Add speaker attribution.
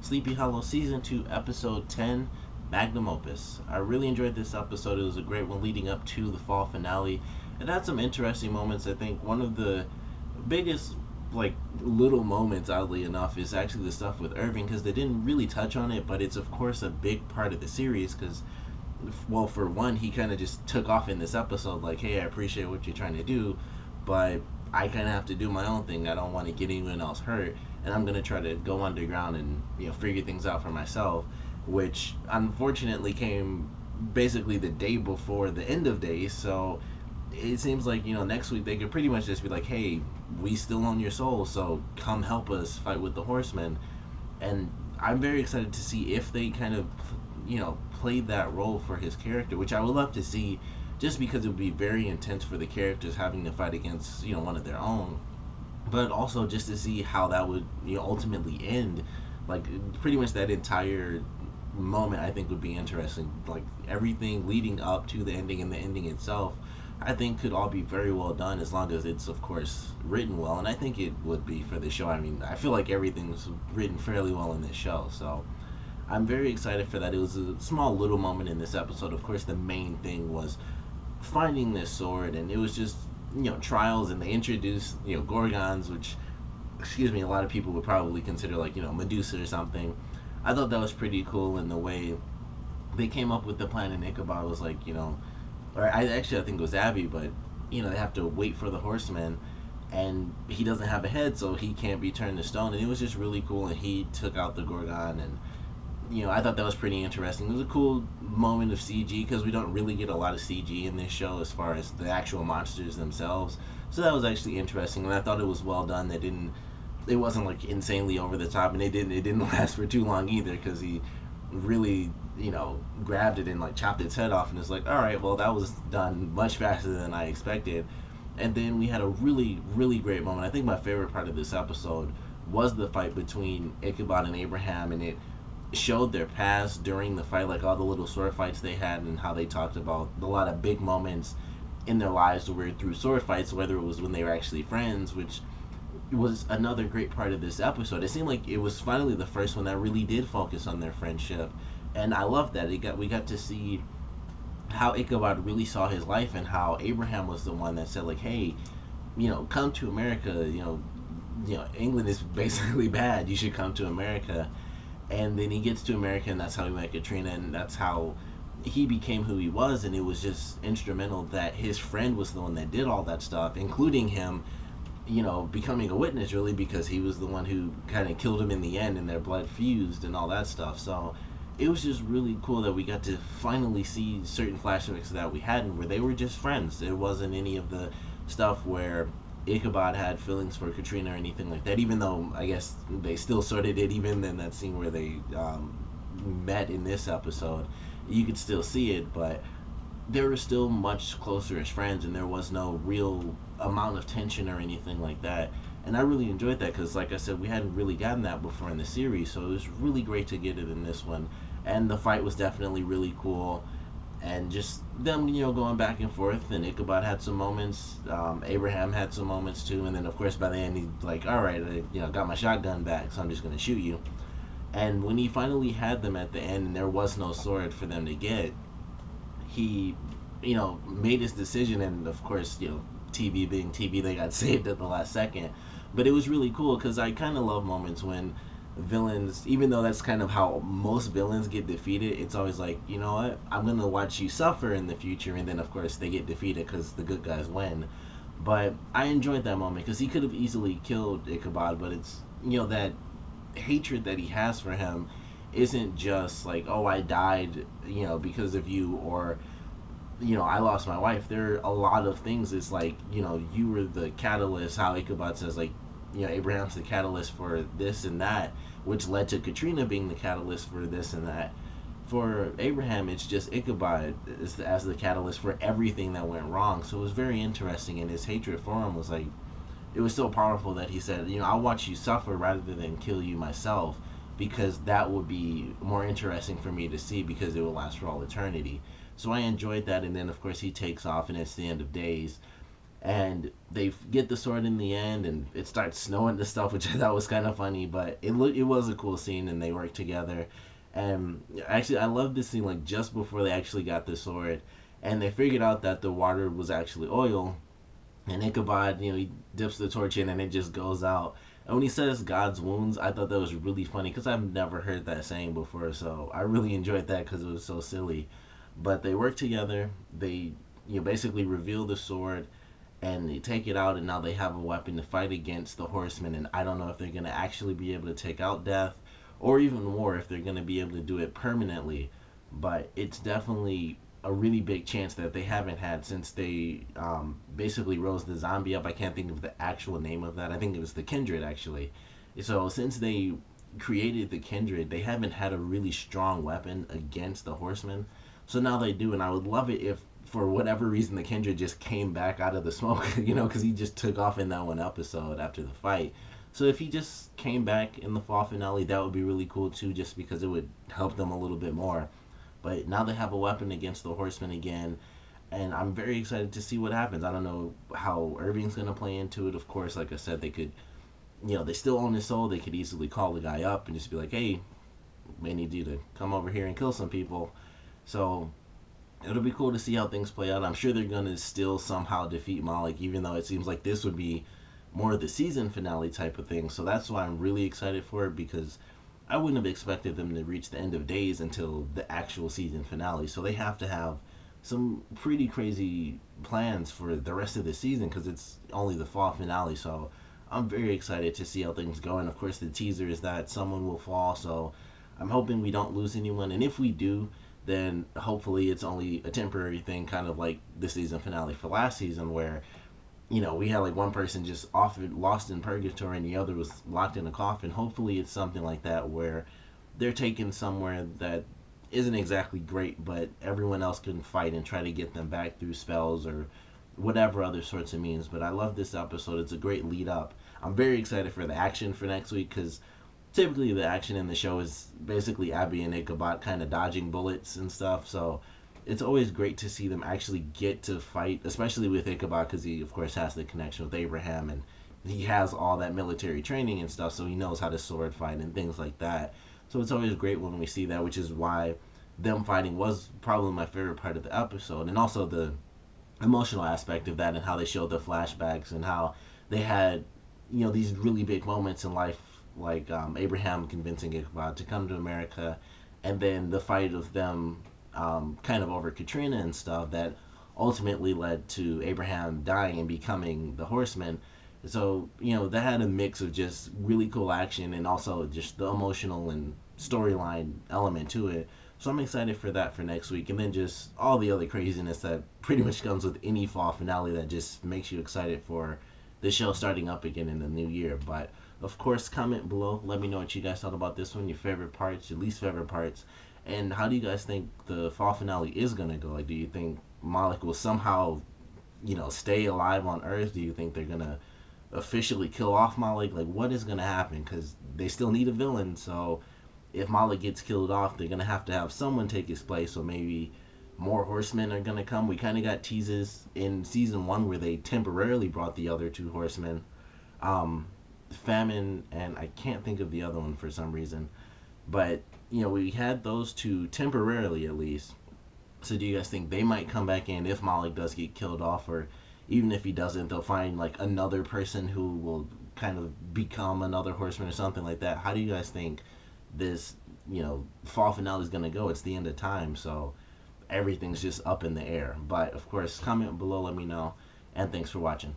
Speaker 1: Sleepy Hollow Season 2, Episode 10, Magnum Opus. I really enjoyed this episode. It was a great one leading up to the fall finale. It had some interesting moments. I think one of the biggest, little moments, oddly enough, is actually the stuff with Irving, because they didn't really touch on it, but it's, of course, a big part of the series, because, well, for one, he kind of just took off in this episode, like, hey, I appreciate what you're trying to do, but I kind of have to do my own thing. I don't want to get anyone else hurt, and I'm gonna try to go underground and figure things out for myself, which unfortunately came basically the day before the end of days. So it seems like next week they could pretty much just be like, hey, we still own your soul, so come help us fight with the Horsemen. And I'm very excited to see if they kind of played that role for his character, which I would love to see, just because it would be very intense for the characters having to fight against one of their own, but also just to see how that would ultimately end. Like, pretty much that entire moment I think would be interesting. Like, everything leading up to the ending and the ending itself, I think could all be very well done, as long as it's, of course, written well, and I think it would be for the show. I mean, I feel like everything's written fairly well in this show, so I'm very excited for that. It was a small little moment in this episode. Of course, the main thing was finding this sword, and it was just trials, and they introduced Gorgons, which, excuse me, a lot of people would probably consider like Medusa or something. I thought that was pretty cool, in the way they came up with the plan, and Ichabod was like, or I think it was Abbie, but they have to wait for the Horsemen, and he doesn't have a head, so he can't be turned to stone, and it was just really cool, and he took out the Gorgon, and I thought that was pretty interesting. It was a cool moment of CG, because we don't really get a lot of CG in this show as far as the actual monsters themselves. So that was actually interesting, and I thought it was well done. It wasn't like insanely over the top, and it didn't last for too long either, because he really grabbed it and like chopped its head off, and it's like, all right, well, that was done much faster than I expected. And then we had a really, really great moment. I think my favorite part of this episode was the fight between Ichabod and Abraham, and it showed their past during the fight, like all the little sword fights they had, and how they talked about a lot of big moments in their lives were through sword fights, whether it was when they were actually friends, which was another great part of this episode. It seemed like it was finally the first one that really did focus on their friendship, and I love that. We got to see how Ichabod really saw his life, and how Abraham was the one that said, like, hey, come to America, England is basically bad, you should come to America. And then he gets to America, and that's how he met Katrina, and that's how he became who he was. And it was just instrumental that his friend was the one that did all that stuff, including him becoming a witness, really, because he was the one who kind of killed him in the end, and their blood fused and all that stuff. So it was just really cool that we got to finally see certain flashbacks that we hadn't, where they were just friends. There wasn't any of the stuff where Ichabod had feelings for Katrina or anything like that, even though I guess they still sort of did. Even in that scene where they met in this episode, you could still see it, but they were still much closer as friends, and there was no real amount of tension or anything like that. And I really enjoyed that, because, like I said, we hadn't really gotten that before in the series, so it was really great to get it in this one. And the fight was definitely really cool, and just them, going back and forth. And Ichabod had some moments, Abraham had some moments too, and then of course by the end he's like, all right, I got my shotgun back, so I'm just gonna shoot you. And when he finally had them at the end, and there was no sword for them to get, he made his decision. And of course, TV being TV, they got saved at the last second. But it was really cool, because I kind of love moments when villains, even though that's kind of how most villains get defeated, it's always like, you know what, I'm gonna watch you suffer in the future, and then of course they get defeated because the good guys win. But I enjoyed that moment, because he could have easily killed Ichabod, but it's that hatred that he has for him isn't just like, oh, I died because of you, or I lost my wife. There are a lot of things. It's like, you were the catalyst, how Ichabod says, like, Abraham's the catalyst for this and that, which led to Katrina being the catalyst for this and that. For Abraham, it's just Ichabod as the catalyst for everything that went wrong. So it was very interesting, and his hatred for him was like, it was so powerful that he said, I'll watch you suffer rather than kill you myself, because that would be more interesting for me to see, because it will last for all eternity. So I enjoyed that. And then of course he takes off, and it's the end of days. and they get the sword in the end, and it starts snowing and stuff, which I thought was kind of funny, but it was a cool scene, and they work together. And actually, I love this scene, like just before they actually got the sword, and they figured out that the water was actually oil, and Ichabod, he dips the torch in, and it just goes out. And when he says God's wounds, I thought that was really funny because I've never heard that saying before, so I really enjoyed that because it was so silly. But they work together. They basically reveal the sword, and they take it out, and now they have a weapon to fight against the horsemen. And I don't know if they're going to actually be able to take out Death, or even more, if they're going to be able to do it permanently. But it's definitely a really big chance that they haven't had since they basically rose the zombie up. I can't think of the actual name of that. I think it was the Kindred, actually. So since they created the Kindred, they haven't had a really strong weapon against the horsemen. So now they do, and I would love it if, for whatever reason, the Kindred just came back out of the smoke, because he just took off in that one episode after the fight. So if he just came back in the fall finale, that would be really cool too, just because it would help them a little bit more. But now they have a weapon against the horsemen again, and I'm very excited to see what happens. I don't know how Irving's going to play into it. Of course, like I said, they could, they still own his soul. They could easily call the guy up and just be like, hey, we need you to come over here and kill some people. So it'll be cool to see how things play out. I'm sure they're going to still somehow defeat Malik, even though it seems like this would be more of the season finale type of thing. So that's why I'm really excited for it, because I wouldn't have expected them to reach the end of days until the actual season finale. So they have to have some pretty crazy plans for the rest of the season, because it's only the fall finale. So I'm very excited to see how things go. And of course, the teaser is that someone will fall. So I'm hoping we don't lose anyone. And if we do, then hopefully it's only a temporary thing, kind of like the season finale for last season, where we had like one person just lost in purgatory and the other was locked in a coffin. Hopefully it's something like that, where they're taken somewhere that isn't exactly great, but everyone else can fight and try to get them back through spells or whatever other sorts of means. But I love this episode. It's a great lead up. I'm very excited for the action for next week, because typically the action in the show is basically Abbie and Ichabod kind of dodging bullets and stuff. So it's always great to see them actually get to fight, especially with Ichabod, because he, of course, has the connection with Abraham, and he has all that military training and stuff, so he knows how to sword fight and things like that. So it's always great when we see that, which is why them fighting was probably my favorite part of the episode, and also the emotional aspect of that, and how they showed the flashbacks, and how they had, these really big moments in life, like Abraham convincing Ichabod to come to America, and then the fight of them kind of over Katrina and stuff, that ultimately led to Abraham dying and becoming the horseman. So, that had a mix of just really cool action and also just the emotional and storyline element to it. So I'm excited for that for next week. And then just all the other craziness that pretty much comes with any fall finale that just makes you excited for the show starting up again in the new year. But of course, comment below. Let me know what you guys thought about this one, your favorite parts, your least favorite parts. And how do you guys think the fall finale is going to go? Like, do you think Malik will somehow, stay alive on Earth? Do you think they're going to officially kill off Malik? Like, what is going to happen? Because they still need a villain. So if Malik gets killed off, they're going to have someone take his place. So maybe more horsemen are going to come. We kind of got teases in season 1 where they temporarily brought the other 2 horsemen. Famine, and I can't think of the other one for some reason. But we had those 2 temporarily, at least. So do you guys think they might come back in if Malik does get killed off, or even if he doesn't, they'll find like another person who will kind of become another horseman or something like that? How do you guys think this, fall finale is going to go? It's the end of time, so everything's just up in the air. But of course, comment below, let me know, and thanks for watching.